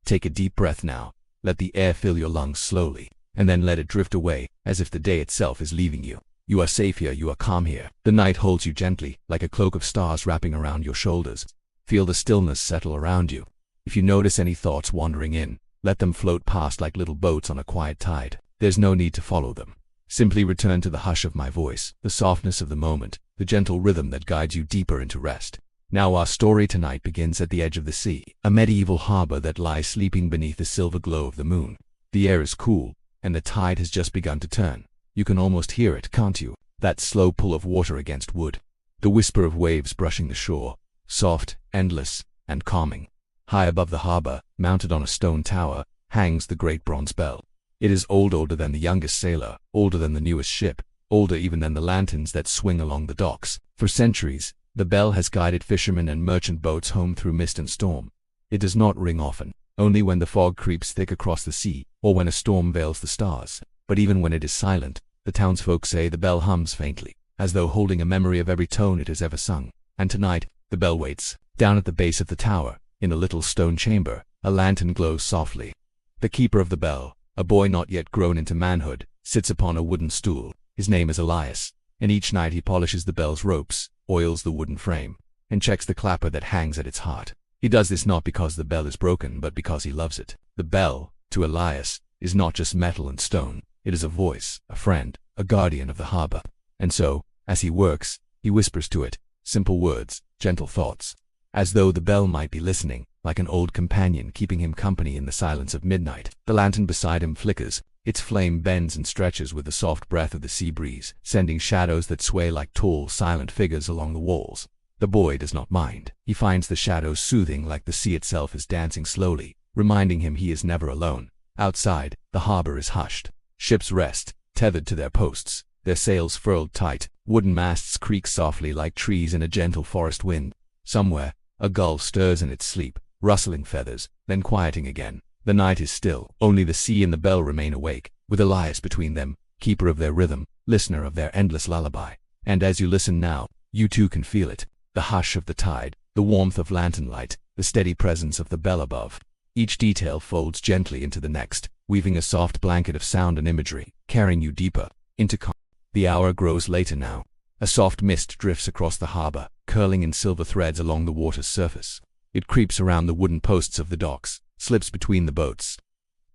Take a deep breath now. Let the air fill your lungs slowly, and then let it drift away, as if the day itself is leaving you. You are safe here, you are calm here. The night holds you gently, like a cloak of stars wrapping around your shoulders. Feel the stillness settle around you. If you notice any thoughts wandering in, let them float past like little boats on a quiet tide. There's no need to follow them. Simply return to the hush of my voice, the softness of the moment, the gentle rhythm that guides you deeper into rest. Now our story tonight begins at the edge of the sea, a medieval harbor that lies sleeping beneath the silver glow of the moon. The air is cool, and the tide has just begun to turn. You can almost hear it, can't you? That slow pull of water against wood. The whisper of waves brushing the shore, soft, endless, and calming. High above the harbor, mounted on a stone tower, hangs the great bronze bell. It is older than the youngest sailor, older than the newest ship, older even than the lanterns that swing along the docks. For centuries, the bell has guided fishermen and merchant boats home through mist and storm. It does not ring often, only when the fog creeps thick across the sea, or when a storm veils the stars. But even when it is silent, the townsfolk say the bell hums faintly, as though holding a memory of every tone it has ever sung. And tonight, the bell waits. Down at the base of the tower, in a little stone chamber, a lantern glows softly. The keeper of the bell, a boy not yet grown into manhood, sits upon a wooden stool. His name is Elias, and each night he polishes the bell's ropes, oils the wooden frame, and checks the clapper that hangs at its heart. He does this not because the bell is broken, but because he loves it. The bell, to Elias, is not just metal and stone. It is a voice, a friend, a guardian of the harbor. And so, as he works, he whispers to it, simple words, gentle thoughts, as though the bell might be listening, like an old companion keeping him company in the silence of midnight. The lantern beside him flickers. Its flame bends and stretches with the soft breath of the sea breeze, sending shadows that sway like tall, silent figures along the walls. The boy does not mind. He finds the shadows soothing, like the sea itself is dancing slowly, reminding him he is never alone. Outside, the harbor is hushed. Ships rest, tethered to their posts, their sails furled tight. Wooden masts creak softly like trees in a gentle forest wind. Somewhere, a gull stirs in its sleep, rustling feathers, then quieting again. The night is still. Only the sea and the bell remain awake, with Elias between them, keeper of their rhythm, listener of their endless lullaby. And as you listen now, you too can feel it. The hush of the tide, the warmth of lantern light, the steady presence of the bell above. Each detail folds gently into the next, weaving a soft blanket of sound and imagery, carrying you deeper into calm. The hour grows later now. A soft mist drifts across the harbor, curling in silver threads along the water's surface. It creeps around the wooden posts of the docks, slips between the boats,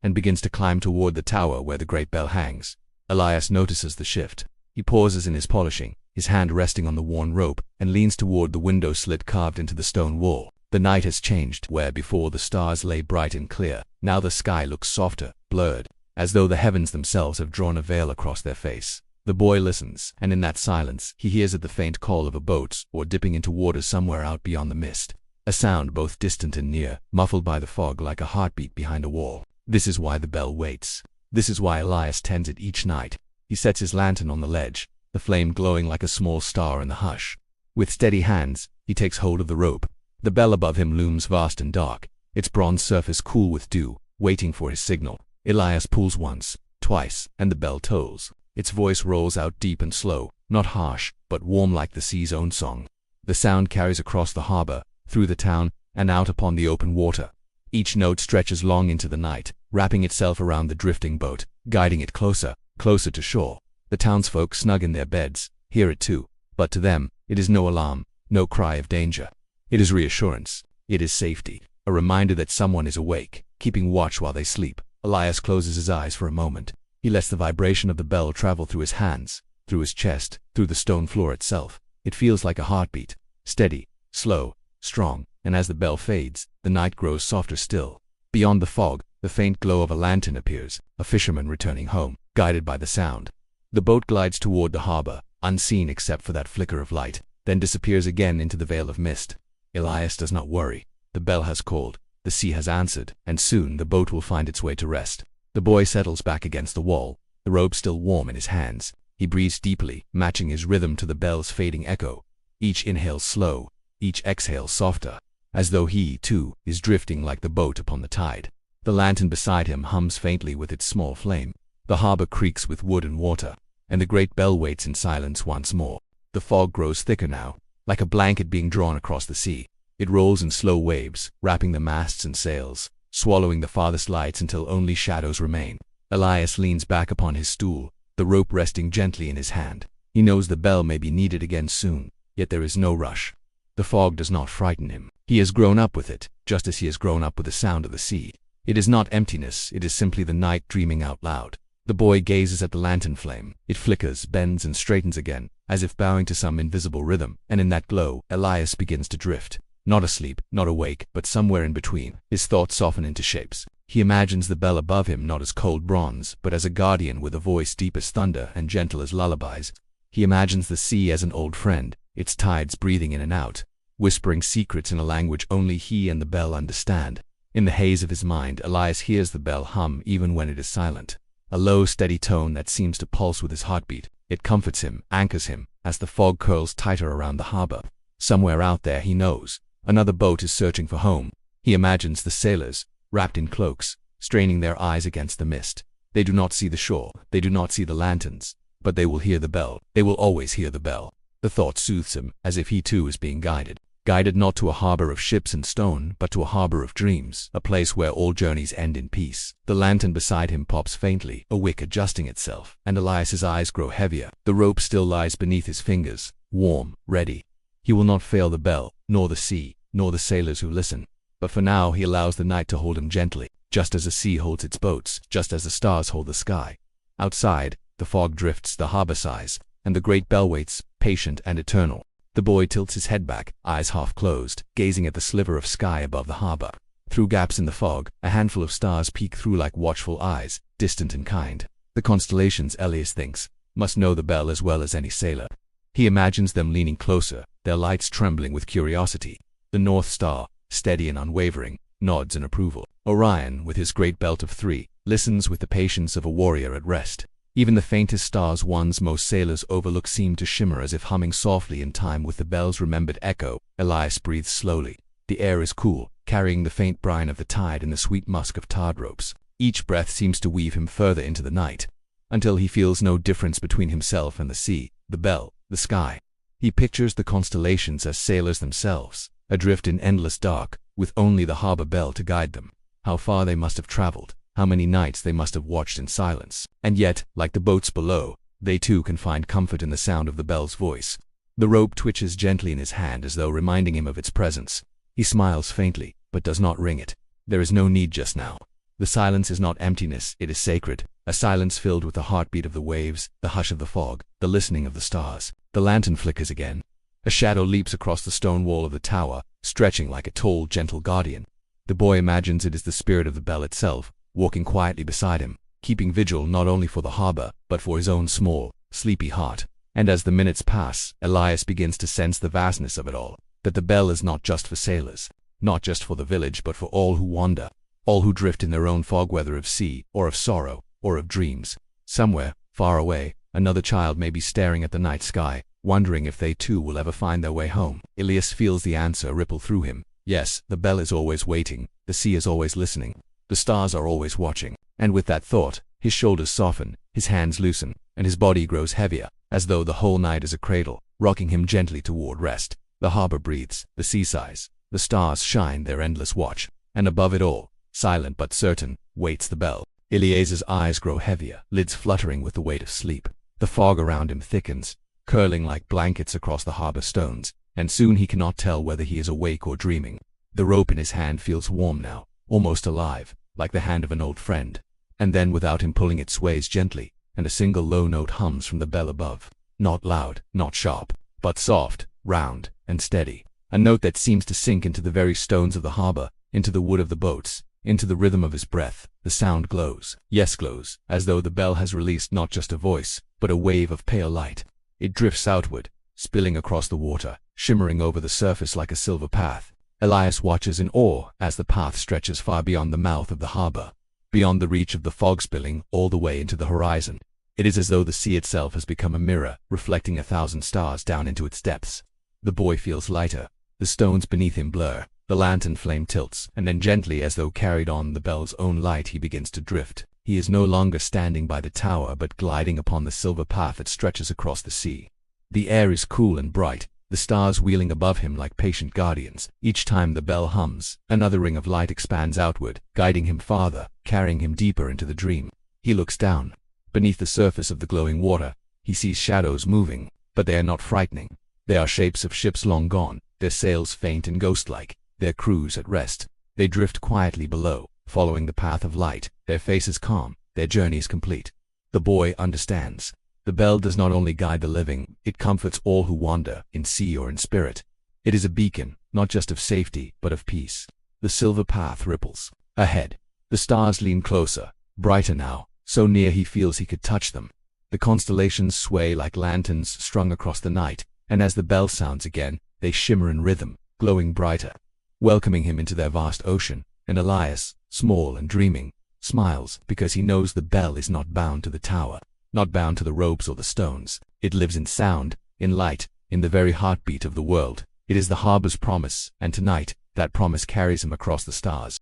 and begins to climb toward the tower where the great bell hangs. Elias notices the shift. He pauses in his polishing, his hand resting on the worn rope, and leans toward the window slit carved into the stone wall. The night has changed. Where before the stars lay bright and clear, now the sky looks softer, blurred, as though the heavens themselves have drawn a veil across their face. The boy listens, and in that silence, he hears the faint call of a boat, or dipping into water somewhere out beyond the mist. A sound both distant and near, muffled by the fog like a heartbeat behind a wall. This is why the bell waits. This is why Elias tends it each night. He sets his lantern on the ledge, the flame glowing like a small star in the hush. With steady hands, he takes hold of the rope. The bell above him looms vast and dark, its bronze surface cool with dew, waiting for his signal. Elias pulls once, twice, and the bell tolls. Its voice rolls out deep and slow, not harsh, but warm like the sea's own song. The sound carries across the harbor, through the town, and out upon the open water. Each note stretches long into the night, wrapping itself around the drifting boat, guiding it closer, closer to shore. The townsfolk snug in their beds hear it too, but to them, it is no alarm, no cry of danger. It is reassurance. It is safety, a reminder that someone is awake, keeping watch while they sleep. Elias closes his eyes for a moment. He lets the vibration of the bell travel through his hands, through his chest, through the stone floor itself. It feels like a heartbeat, steady, slow, strong, and as the bell fades, the night grows softer still. Beyond the fog, the faint glow of a lantern appears, a fisherman returning home, guided by the sound. The boat glides toward the harbor, unseen except for that flicker of light, then disappears again into the veil of mist. Elias does not worry. The bell has called, the sea has answered, and soon the boat will find its way to rest. The boy settles back against the wall, the rope still warm in his hands. He breathes deeply, matching his rhythm to the bell's fading echo. Each inhale slow, each exhale softer, as though he, too, is drifting like the boat upon the tide. The lantern beside him hums faintly with its small flame. The harbor creaks with wood and water, and the great bell waits in silence once more. The fog grows thicker now, like a blanket being drawn across the sea. It rolls in slow waves, wrapping the masts and sails, swallowing the farthest lights until only shadows remain. Elias leans back upon his stool, the rope resting gently in his hand. He knows the bell may be needed again soon, yet there is no rush. The fog does not frighten him. He has grown up with it, just as he has grown up with the sound of the sea. It is not emptiness, it is simply the night dreaming out loud. The boy gazes at the lantern flame. It flickers, bends, and straightens again, as if bowing to some invisible rhythm, and in that glow, Elias begins to drift. Not asleep, not awake, but somewhere in between. His thoughts soften into shapes. He imagines the bell above him not as cold bronze, but as a guardian with a voice deep as thunder and gentle as lullabies. He imagines the sea as an old friend, its tides breathing in and out, whispering secrets in a language only he and the bell understand. In the haze of his mind, Elias hears the bell hum even when it is silent. A low, steady tone that seems to pulse with his heartbeat. It comforts him, anchors him, as the fog curls tighter around the harbor. Somewhere out there, he knows, another boat is searching for home. He imagines the sailors, wrapped in cloaks, straining their eyes against the mist. They do not see the shore, they do not see the lanterns, but they will hear the bell. They will always hear the bell. The thought soothes him, as if he too is being guided. Guided not to a harbor of ships and stone, but to a harbor of dreams, a place where all journeys end in peace. The lantern beside him pops faintly, a wick adjusting itself, and Elias's eyes grow heavier. The rope still lies beneath his fingers, warm, ready. He will not fail the bell, nor the sea, nor the sailors who listen. But for now he allows the night to hold him gently, just as the sea holds its boats, just as the stars hold the sky. Outside, the fog drifts, the harbor sighs, and the great bell waits, patient and eternal. The boy tilts his head back, eyes half closed, gazing at the sliver of sky above the harbor. Through gaps in the fog, a handful of stars peek through like watchful eyes, distant and kind. The constellations, Elias thinks, must know the bell as well as any sailor. He imagines them leaning closer, their lights trembling with curiosity. The North Star, steady and unwavering, nods in approval. Orion, with his great belt of 3, listens with the patience of a warrior at rest. Even the faintest stars ones most sailors overlook seem to shimmer as if humming softly in time with the bell's remembered echo. Elias breathes slowly. The air is cool, carrying the faint brine of the tide and the sweet musk of tarred ropes. Each breath seems to weave him further into the night, until he feels no difference between himself and the sea, the bell, the sky. He pictures the constellations as sailors themselves, adrift in endless dark, with only the harbor bell to guide them. How far they must have traveled. How many nights they must have watched in silence. And yet, like the boats below, they too can find comfort in the sound of the bell's voice. The rope twitches gently in his hand as though reminding him of its presence. He smiles faintly, but does not ring it. There is no need just now. The silence is not emptiness, it is sacred. A silence filled with the heartbeat of the waves, the hush of the fog, the listening of the stars. The lantern flickers again. A shadow leaps across the stone wall of the tower, stretching like a tall, gentle guardian. The boy imagines it is the spirit of the bell itself, walking quietly beside him, keeping vigil not only for the harbor, but for his own small, sleepy heart. And as the minutes pass, Elias begins to sense the vastness of it all, that the bell is not just for sailors, not just for the village, but for all who wander, all who drift in their own fog weather of sea, or of sorrow, or of dreams. Somewhere, far away, another child may be staring at the night sky, wondering if they too will ever find their way home. Elias feels the answer ripple through him. Yes, the bell is always waiting, the sea is always listening. The stars are always watching. And with that thought, his shoulders soften, his hands loosen, and his body grows heavier, as though the whole night is a cradle, rocking him gently toward rest. The harbor breathes, the sea sighs, the stars shine their endless watch, and above it all, silent but certain, waits the bell. Elias's eyes grow heavier, lids fluttering with the weight of sleep. The fog around him thickens, curling like blankets across the harbor stones, and soon he cannot tell whether he is awake or dreaming. The rope in his hand feels warm now, almost alive, like the hand of an old friend. And then without him pulling it sways gently, and a single low note hums from the bell above. Not loud, not sharp, but soft, round, and steady. A note that seems to sink into the very stones of the harbor, into the wood of the boats, into the rhythm of his breath. The sound glows. Yes, glows, as though the bell has released not just a voice, but a wave of pale light. It drifts outward, spilling across the water, shimmering over the surface like a silver path. Elias watches in awe as the path stretches far beyond the mouth of the harbor, beyond the reach of the fog spilling all the way into the horizon. It is as though the sea itself has become a mirror, reflecting 1,000 stars down into its depths. The boy feels lighter. The stones beneath him blur. The lantern flame tilts, and then gently, as though carried on the bell's own light, he begins to drift. He is no longer standing by the tower, but gliding upon the silver path that stretches across the sea. The air is cool and bright. The the stars wheeling above him like patient guardians. Each time the bell hums, another ring of light expands outward, guiding him farther, carrying him deeper into the dream. He looks down. Beneath the surface of the glowing water, he sees shadows moving, but they are not frightening. They are shapes of ships long gone, their sails faint and ghost-like, their crews at rest. They drift quietly below, following the path of light, their faces calm, their journeys complete. The boy understands. The bell does not only guide the living, it comforts all who wander, in sea or in spirit. It is a beacon, not just of safety, but of peace. The silver path ripples. Ahead, the stars lean closer, brighter now, so near he feels he could touch them. The constellations sway like lanterns strung across the night, and as the bell sounds again, they shimmer in rhythm, glowing brighter, welcoming him into their vast ocean. And Elias, small and dreaming, smiles because he knows the bell is not bound to the tower, not bound to the ropes or the stones. It lives in sound, in light, in the very heartbeat of the world. It is the harbor's promise, and tonight, that promise carries him across the stars.